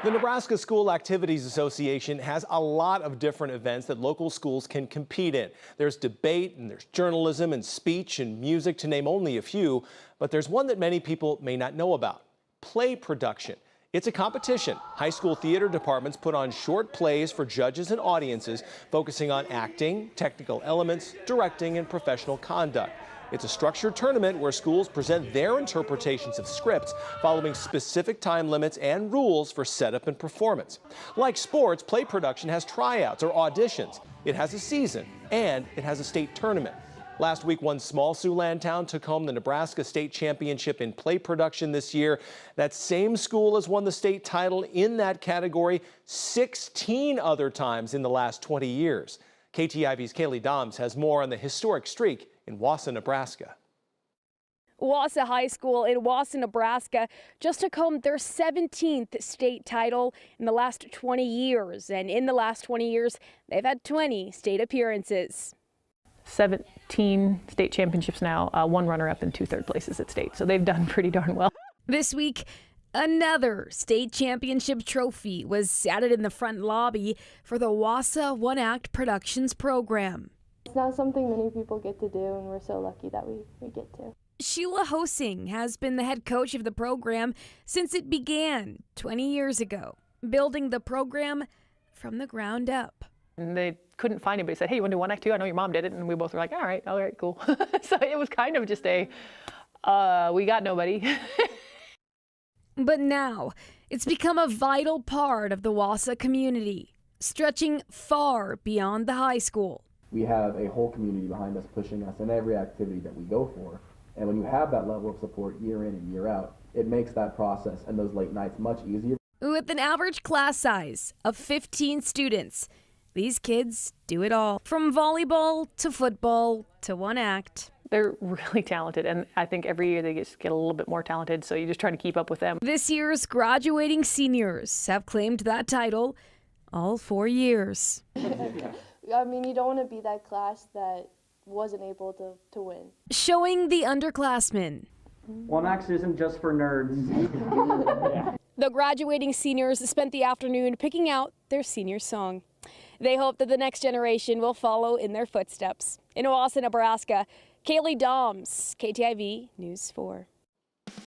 The Nebraska School Activities Association has a lot of different events that local schools can compete in. There's debate and there's journalism and speech and music, to name only a few, but there's one that many people may not know about: play production. It's a competition. High school theater departments put on short plays for judges and audiences, focusing on acting, technical elements, directing, and professional conduct. It's a structured tournament where schools present their interpretations of scripts, following specific time limits and rules for setup and performance. Like sports, play production has tryouts or auditions. It has a season, and it has a state tournament. Last week, one small Siouxland town took home the Nebraska State Championship in play production this year. That same school has won the state title in that category 16 other times in the last 20 years. KTIV's Kaylee Doms has more on the historic streak in Wausa, Nebraska. Wausa High School in Wausa, Nebraska just took home their 17th state title in the last 20 years. And in the last 20 years, they've had 20 state appearances. 17 state championships now, one runner-up and 2 third places at state. So they've done pretty darn well. This week, another state championship trophy was added in the front lobby for the Wausa One Act Productions program. It's not something many people get to do, and we're so lucky that we get to. Sheila Hosing has been the head coach of the program since it began 20 years ago, building the program from the ground up. And they couldn't find anybody. Said, hey, you want to do One Act 2? I know your mom did it. And we both were like, all right, cool. So it was kind of just a, we got nobody. But now it's become a vital part of the Wausa community, stretching far beyond the high school. We have a whole community behind us, pushing us in every activity that we go for. And when you have that level of support year in and year out, it makes that process and those late nights much easier. With an average class size of 15 students, these kids do it all, from volleyball to football to One Act. They're really talented, and I think every year they just get a little bit more talented, so you just try to keep up with them. This year's graduating seniors have claimed that title all 4 years. I mean, you don't want to be that class that wasn't able to win. Showing the underclassmen. One Act isn't just for nerds. The graduating seniors spent the afternoon picking out their senior song. They hope that the next generation will follow in their footsteps. In Wausa, Nebraska, Kaylee Doms, KTIV News 4.